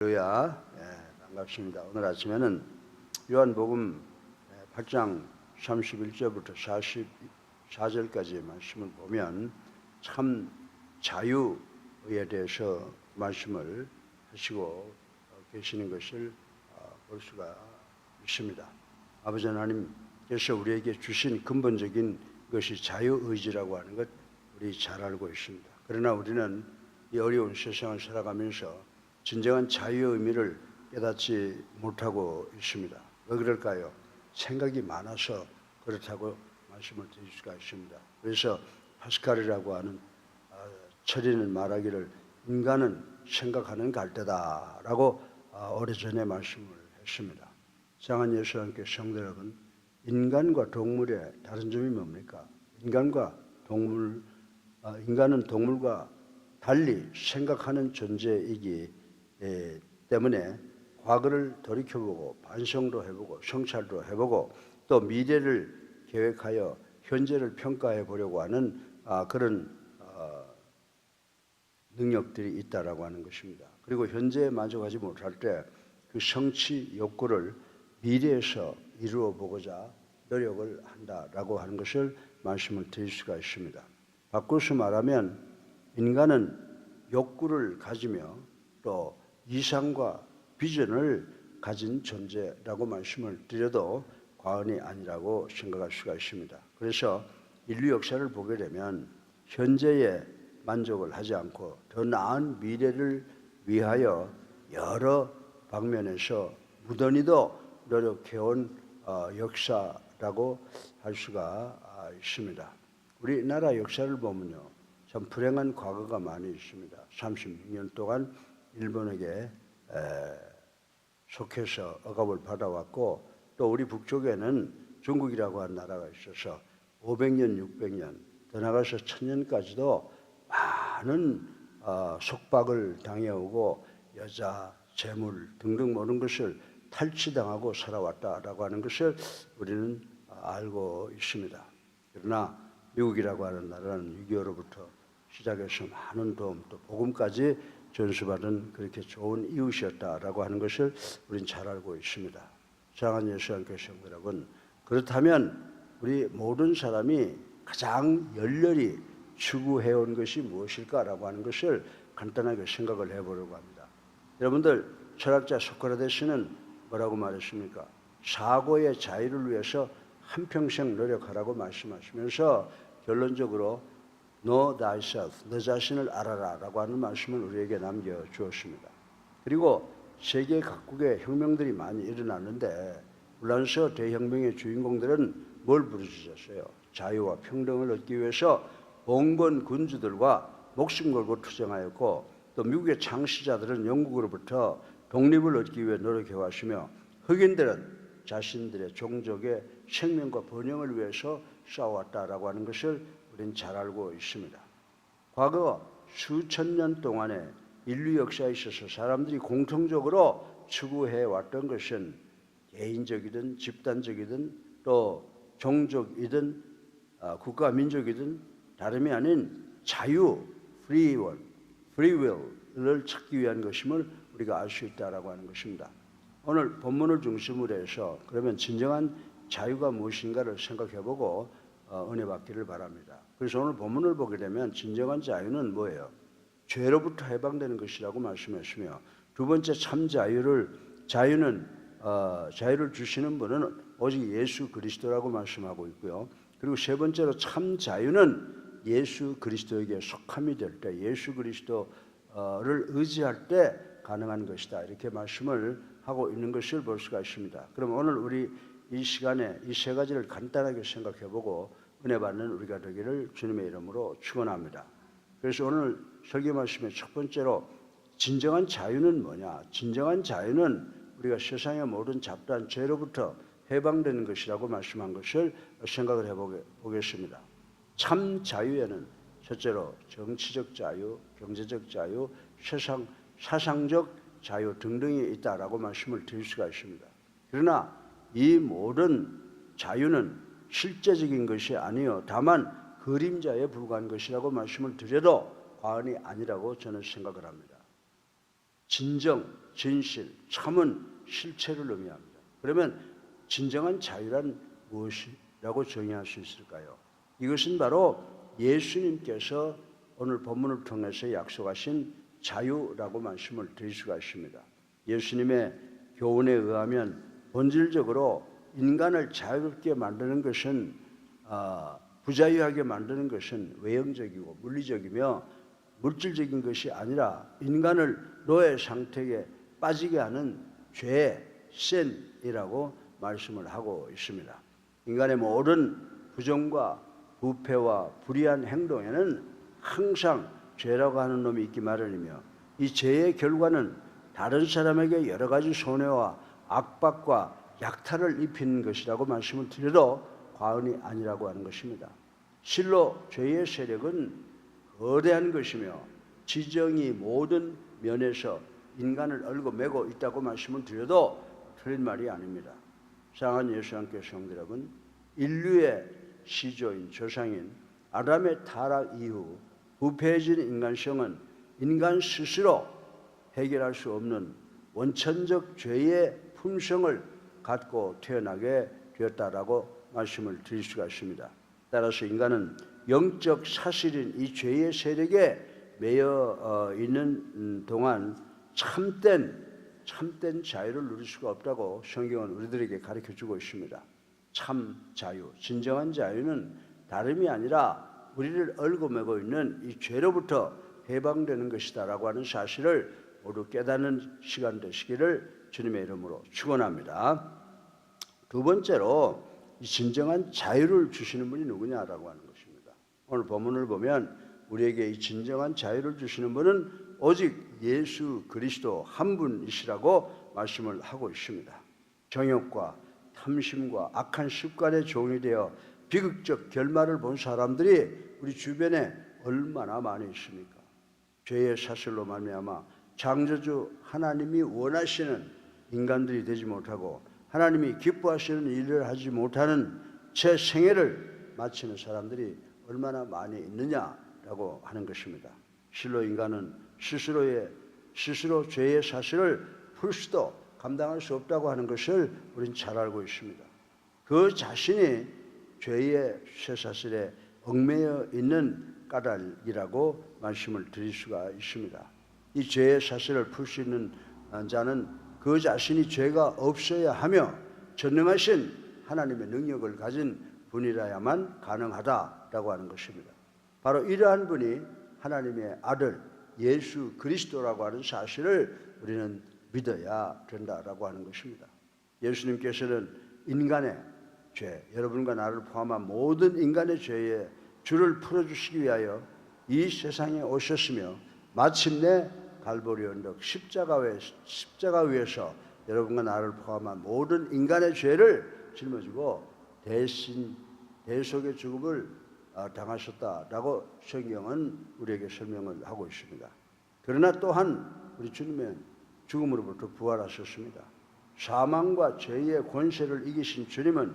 할렐루야. 반갑습니다. 오늘 아침에는 요한복음 8장 31절부터 44절까지의 말씀을 보면 참 자유에 대해서 말씀을 하시고 계시는 것을 볼 수가 있습니다. 아버지 하나님께서 우리에게 주신 근본적인 것이 자유의지라고 하는 것 우리 잘 알고 있습니다. 그러나 우리는 이 어려운 세상을 살아가면서 진정한 자유의 의미를 깨닫지 못하고 있습니다. 왜 그럴까요? 생각이 많아서 그렇다고 말씀을 드릴 수가 있습니다. 그래서 파스칼이라고 하는 철인은 말하기를 인간은 생각하는 갈대다라고 오래전에 말씀을 했습니다. 사랑하는 예수 함께 성도 여러분, 인간과 동물의 다른 점이 뭡니까? 인간은 동물과 달리 생각하는 존재이기 때문에 과거를 돌이켜보고 반성도 해보고 성찰도 해보고 또 미래를 계획하여 현재를 평가해 보려고 하는 그런 능력들이 있다라고 하는 것입니다. 그리고 현재에 만족하지 못할 때 그 성취 욕구를 미래에서 이루어 보고자 노력을 한다라고 하는 것을 말씀을 드릴 수가 있습니다. 바꿔서 말하면 인간은 욕구를 가지며 또 이상과 비전을 가진 존재라고 말씀을 드려도 과언이 아니라고 생각할 수가 있습니다. 그래서 인류 역사를 보게 되면 현재에 만족을 하지 않고 더 나은 미래를 위하여 여러 방면에서 무던히도 노력해온 역사라고 할 수가 있습니다. 우리나라 역사를 보면요, 참 불행한 과거가 많이 있습니다. 36년 동안 일본에게 속해서 억압을 받아왔고 또 우리 북쪽에는 중국이라고 하는 나라가 있어서 500년, 600년 더 나가서 1000년까지도 많은 속박을 당해오고 여자, 재물 등등 모든 것을 탈취당하고 살아왔다라고 하는 것을 우리는 알고 있습니다. 그러나 미국이라고 하는 나라는 6.25로부터 시작해서 많은 도움 또 복음까지 전수받은 그렇게 좋은 이웃이었다라고 하는 것을 우리는 잘 알고 있습니다. 사랑하는 예수 안교 성도 여러분, 그렇다면 우리 모든 사람이 가장 열렬히 추구해온 것이 무엇일까라고 하는 것을 간단하게 생각을 해보려고 합니다. 여러분들, 철학자 소크라테스는 뭐라고 말했습니까? 사고의 자유를 위해서 한평생 노력하라고 말씀하시면서 결론적으로 Know thyself, 너 자신을 알아라 라고 하는 말씀을 우리에게 남겨주었습니다. 그리고 세계 각국의 혁명들이 많이 일어났는데 불란서 대혁명의 주인공들은 뭘 부르짖었어요? 자유와 평등을 얻기 위해서 봉건 군주들과 목숨 걸고 투쟁하였고 또 미국의 창시자들은 영국으로부터 독립을 얻기 위해 노력해왔으며 흑인들은 자신들의 종족의 생명과 번영을 위해서 싸워왔다라고 하는 것을 우리는 잘 알고 있습니다. 과거 수천 년 동안의 인류 역사에 있어서 사람들이 공통적으로 추구해왔던 것은 개인적이든 집단적이든 또 종족이든 국가 민족이든 다름이 아닌 자유, free will을 찾기 위한 것임을 우리가 알 수 있다라고 하는 것입니다. 오늘 본문을 중심으로 해서 그러면 진정한 자유가 무엇인가를 생각해보고 은혜 받기를 바랍니다. 그래서 오늘 본문을 보게 되면 진정한 자유는 뭐예요? 죄로부터 해방되는 것이라고 말씀했으며 두 번째 참 자유를 주시는 분은 오직 예수 그리스도라고 말씀하고 있고요. 그리고 세 번째로 참 자유는 예수 그리스도에게 속함이 될 때, 예수 그리스도를 의지할 때 가능한 것이다. 이렇게 말씀을 하고 있는 것을 볼 수가 있습니다. 그럼 오늘 우리 이 시간에 이 세 가지를 간단하게 생각해보고 은혜 받는 우리가 되기를 주님의 이름으로 축원합니다. 그래서 오늘 설교 말씀의 첫 번째로 진정한 자유는 뭐냐? 진정한 자유는 우리가 세상의 모든 잡다한 죄로부터 해방되는 것이라고 말씀한 것을 생각을 해보겠습니다. 참 자유에는 첫째로 정치적 자유, 경제적 자유, 사상적 자유 등등이 있다라고 말씀을 드릴 수가 있습니다. 그러나 이 모든 자유는 실제적인 것이 아니요 다만 그림자에 불과한 것이라고 말씀을 드려도 과언이 아니라고 저는 생각을 합니다. 진정, 진실, 참은 실체를 의미합니다. 그러면 진정한 자유란 무엇이라고 정의할 수 있을까요? 이것은 바로 예수님께서 오늘 본문을 통해서 약속하신 자유라고 말씀을 드릴 수가 있습니다. 예수님의 교훈에 의하면 본질적으로 인간을 자유롭게 만드는 것은 부자유하게 만드는 것은 외형적이고 물리적이며 물질적인 것이 아니라 인간을 노예 상태에 빠지게 하는 죄, 신이라고 말씀을 하고 있습니다. 인간의 모든 부정과 부패와 불의한 행동에는 항상 죄라고 하는 놈이 있기 마련이며 이 죄의 결과는 다른 사람에게 여러 가지 손해와 압박과 약탈을 입히는 것이라고 말씀을 드려도 과언이 아니라고 하는 것입니다. 실로 죄의 세력은 거대한 것이며 지정이 모든 면에서 인간을 얽어매고 있다고 말씀을 드려도 틀린 말이 아닙니다. 사랑하는 예수님께 성도 여러분, 인류의 시조인 조상인 아담의 타락 이후 부패해진 인간성은 인간 스스로 해결할 수 없는 원천적 죄의 품성을 갖고 태어나게 되었다라고 말씀을 드릴 수가 있습니다. 따라서 인간은 영적 사실인 이 죄의 세력에 매여 있는 동안 참된 자유를 누릴 수가 없다고 성경은 우리들에게 가르쳐주고 있습니다. 참 자유, 진정한 자유는 다름이 아니라 우리를 얽어매고 있는 이 죄로부터 해방되는 것이다라고 하는 사실을 모두 깨닫는 시간 되시기를 주님의 이름으로 축원합니다. 두 번째로 이 진정한 자유를 주시는 분이 누구냐라고 하는 것입니다. 오늘 본문을 보면 우리에게 이 진정한 자유를 주시는 분은 오직 예수 그리스도 한 분이시라고 말씀을 하고 있습니다. 정욕과 탐심과 악한 습관의 종이 되어 비극적 결말을 본 사람들이 우리 주변에 얼마나 많이 있습니까? 죄의 사슬로 말미암아 창조주 하나님이 원하시는 인간들이 되지 못하고 하나님이 기뻐하시는 일을 하지 못하는 제 생애를 마치는 사람들이 얼마나 많이 있느냐라고 하는 것입니다. 실로 인간은 스스로 죄의 사실을 풀 수도 감당할 수 없다고 하는 것을 우리는 잘 알고 있습니다. 그 자신이 죄의 쇠사슬에 얽매여 있는 까닭이라고 말씀을 드릴 수가 있습니다. 이 죄의 사슬을 풀 수 있는 자는 그 자신이 죄가 없어야 하며 전능하신 하나님의 능력을 가진 분이라야만 가능하다라고 하는 것입니다. 바로 이러한 분이 하나님의 아들 예수 그리스도라고 하는 사실을 우리는 믿어야 된다라고 하는 것입니다. 예수님께서는 인간의 죄, 여러분과 나를 포함한 모든 인간의 죄의 줄을 풀어주시기 위하여 이 세상에 오셨으며 마침내 갈보리 언덕 십자가 위에서 여러분과 나를 포함한 모든 인간의 죄를 짊어지고 대신 대속의 죽음을 당하셨다라고 성경은 우리에게 설명을 하고 있습니다. 그러나 또한 우리 주님은 죽음으로부터 부활하셨습니다. 사망과 죄의 권세를 이기신 주님은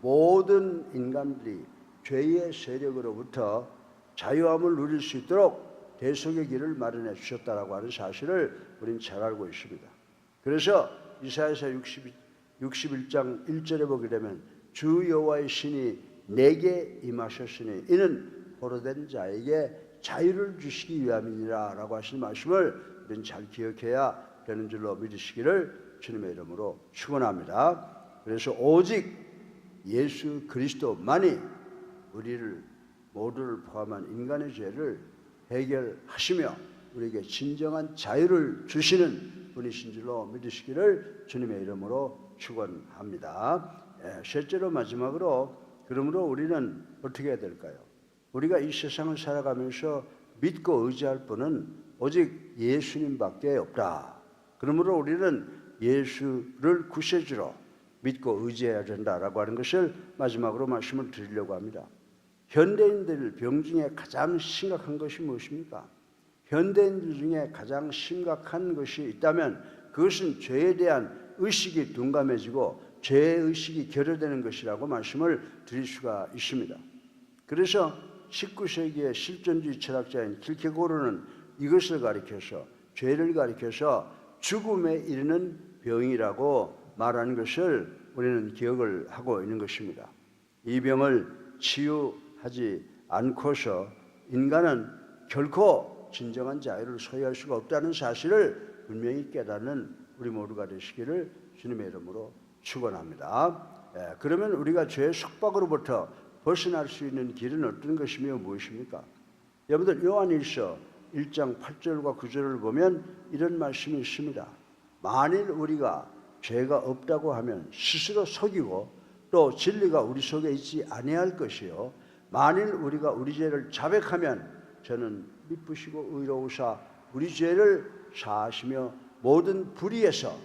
모든 인간들이 죄의 세력으로부터 자유함을 누릴 수 있도록 대속의 길을 마련해 주셨다라고 하는 사실을 우리는 잘 알고 있습니다. 그래서 이사야서 61장 1절에 보게 되면 주 여호와의 신이 내게 임하셨으니 이는 포로된 자에게 자유를 주시기 위함이니라 라고 하신 말씀을 우리는 잘 기억해야 되는 줄로 믿으시기를 주님의 이름으로 축원합니다. 그래서 오직 예수 그리스도만이 우리를 모두를 포함한 인간의 죄를 해결하시며 우리에게 진정한 자유를 주시는 분이신 줄로 믿으시기를 주님의 이름으로 축원합니다. 셋째로 마지막으로 그러므로 우리는 어떻게 해야 될까요? 우리가 이 세상을 살아가면서 믿고 의지할 분은 오직 예수님밖에 없다. 그러므로 우리는 예수를 구세주로 믿고 의지해야 된다라고 하는 것을 마지막으로 말씀을 드리려고 합니다. 현대인들 병 중에 가장 심각한 것이 무엇입니까? 현대인들 중에 가장 심각한 것이 있다면 그것은 죄에 대한 의식이 둔감해지고 죄의식이 결여되는 것이라고 말씀을 드릴 수가 있습니다. 그래서 19세기의 실존주의 철학자인 킬케고르는 이것을 가리켜서 죄를 가리켜서 죽음에 이르는 병이라고 말하는 것을 우리는 기억을 하고 있는 것입니다. 이 병을 치유하지 않고서 인간은 결코 진정한 자유를 소유할 수가 없다는 사실을 분명히 깨닫는 우리 모두가 되시기를 주님의 이름으로 축원합니다. 그러면 우리가 죄의 속박으로부터 벗어날 수 있는 길은 어떤 것이며 무엇입니까? 여러분들 요한일서 1장 8절과 9절을 보면 이런 말씀이 있습니다. 만일 우리가 죄가 없다고 하면 스스로 속이고 또 진리가 우리 속에 있지 아니할 것이요 만일 우리가 우리 죄를 자백하면 저는 미쁘시고 의로우사 우리 죄를 사하시며 모든 불의에서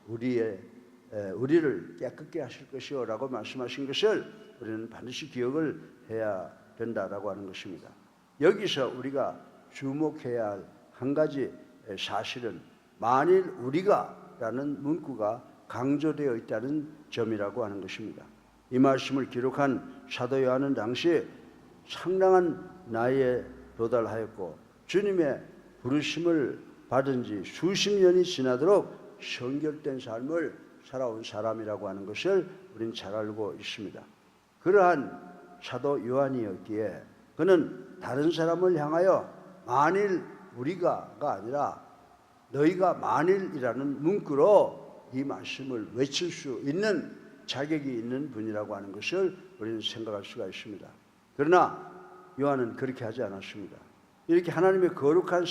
우리를 깨끗게 하실 것이요 라고 말씀하신 것을 우리는 반드시 기억을 해야 된다라고 하는 것입니다. 여기서 우리가 주목해야 할 한 가지 사실은 만일 우리가 라는 문구가 강조되어 있다는 점이라고 하는 것입니다. 이 말씀을 기록한 사도 요한은 당시 상당한 나이에 도달하였고 주님의 부르심을 받은 지 수십 년이 지나도록 성결된 삶을 살아온 사람이라고 하는 것을 우리는 잘 알고 있습니다. 그러한 사도 요한이었기에 그는 다른 사람을 향하여 만일 우리가가 아니라 너희가 만일이라는 문구로 이 말씀을 외칠 수 있는 자격이 있는 분이라고 하는 것을 우리는 생각할 수가 있습니다. 그러나 요한은 그렇게 하지 않았습니다. 이렇게 하나님의 거룩한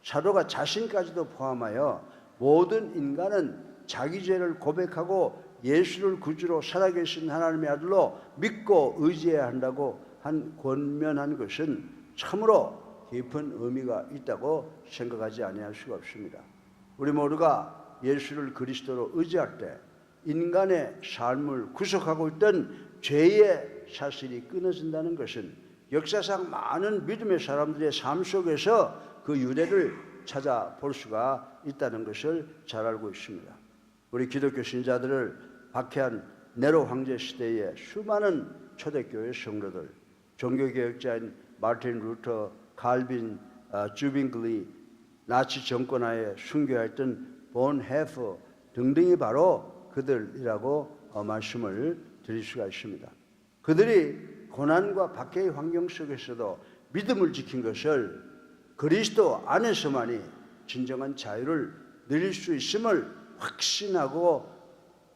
사도가 자신까지도 포함하여 모든 인간은 자기 죄를 고백하고 예수를 구주로 살아계신 하나님의 아들로 믿고 의지해야 한다고 한 권면한 것은 참으로 깊은 의미가 있다고 생각하지 아니할 수가 없습니다. 우리 모두가 예수를 그리스도로 의지할 때 인간의 삶을 구속하고 있던 죄의 사슬이 끊어진다는 것은 역사상 많은 믿음의 사람들의 삶 속에서 그 유래를 찾아볼 수가 있다는 것을 잘 알고 있습니다. 우리 기독교 신자들을 박해한 네로 황제 시대의 수많은 초대교회 성도들, 종교개혁자인 마틴 루터, 칼빈, 주빙글리, 나치 정권하에 순교했던 본 헤퍼 등등이 바로 그들이라고 말씀을 드릴 수가 있습니다. 그들이 고난과 박해의 환경 속에서도 믿음을 지킨 것을 그리스도 안에서만이 진정한 자유를 누릴 수 있음을 확신하고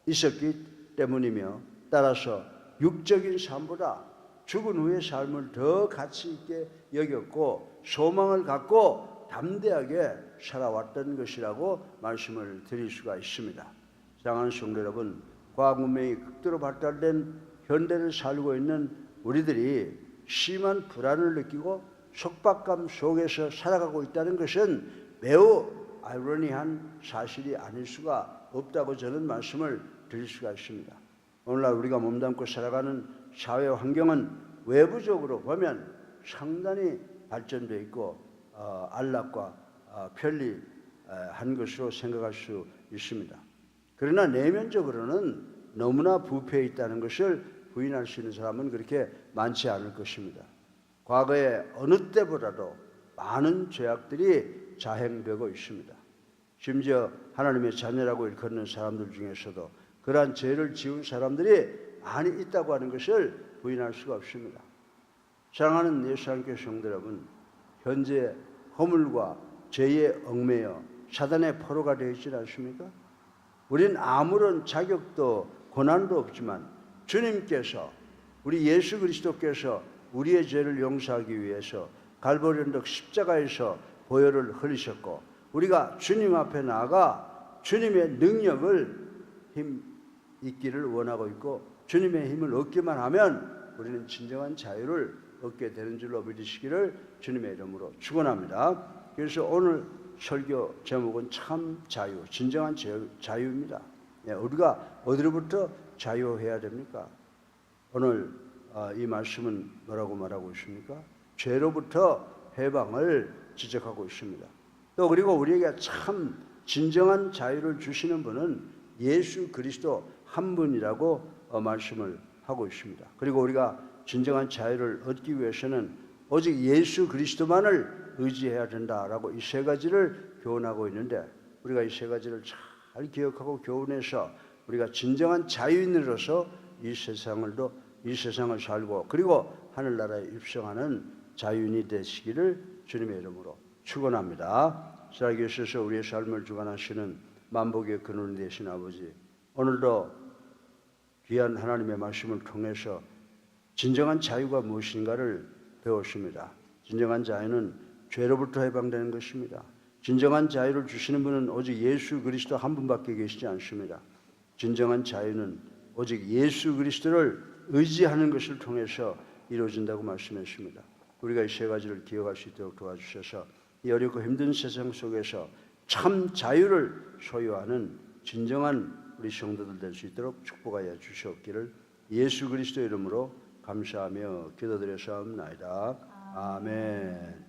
있었기 때문이며 따라서 육적인 삶보다 죽은 후의 삶을 더 가치 있게 여겼고 소망을 갖고 담대하게 살아왔던 것이라고 말씀을 드릴 수가 있습니다. 사랑하는 성도 여러분, 과학 문명이 극도로 발달된 현대를 살고 있는 우리들이 심한 불안을 느끼고 속박감 속에서 살아가고 있다는 것은 매우 아이러니한 사실이 아닐 수가 없다고 저는 말씀을 드릴 수가 있습니다. 오늘날 우리가 몸담고 살아가는 사회 환경은 외부적으로 보면 상당히 발전되어 있고 안락과 편리한 것으로 생각할 수 있습니다. 그러나 내면적으로는 너무나 부패해 있다는 것을 부인할 수 있는 사람은 그렇게 많지 않을 것입니다. 과거에 어느 때보다도 많은 죄악들이 자행되고 있습니다. 심지어 하나님의 자녀라고 일컫는 사람들 중에서도 그러한 죄를 지은 사람들이 많이 있다고 하는 것을 부인할 수가 없습니다. 사랑하는 예수 한교회 성도 여러분, 현재 허물과 죄에 얽매여 사단의 포로가 되어 있지 않습니까? 우리는 아무런 자격도 고난도 없지만 주님께서 우리 예수 그리스도께서 우리의 죄를 용서하기 위해서 갈보리 언덕 십자가에서 보혈을 흘리셨고 우리가 주님 앞에 나아가 주님의 능력을 힘 있기를 원하고 있고 주님의 힘을 얻기만 하면 우리는 진정한 자유를 얻게 되는 줄로 믿으시기를 주님의 이름으로 축원합니다. 그래서 오늘 설교 제목은 참 자유, 진정한 자유입니다. 우리가 어디로부터 자유해야 됩니까? 오늘 이 말씀은 뭐라고 말하고 있습니까? 죄로부터 해방을 지적하고 있습니다. 또 그리고 우리에게 참 진정한 자유를 주시는 분은 예수 그리스도 한 분이라고 말씀을 하고 있습니다. 그리고 우리가 진정한 자유를 얻기 위해서는 오직 예수 그리스도만을 의지해야 된다라고 이 세 가지를 교훈하고 있는데 우리가 이 세 가지를 잘 기억하고 교훈해서 우리가 진정한 자유인으로서 이 세상을 살고 그리고 하늘나라에 입성하는 자유인이 되시기를 주님의 이름으로 축원합니다. 살아계셔서 우리의 삶을 주관하시는 만복의 근원 되신 아버지, 오늘도 귀한 하나님의 말씀을 통해서 진정한 자유가 무엇인가를 배웠습니다. 진정한 자유는 죄로부터 해방되는 것입니다. 진정한 자유를 주시는 분은 오직 예수 그리스도 한 분밖에 계시지 않습니다. 진정한 자유는 오직 예수 그리스도를 의지하는 것을 통해서 이루어진다고 말씀했습니다. 우리가 이 세 가지를 기억할 수 있도록 도와주셔서 이 어렵고 힘든 세상 속에서 참 자유를 소유하는 진정한 우리 성도들 될 수 있도록 축복하여 주시옵기를 예수 그리스도 이름으로 감사하며 기도드려 사옵나이다. 아멘.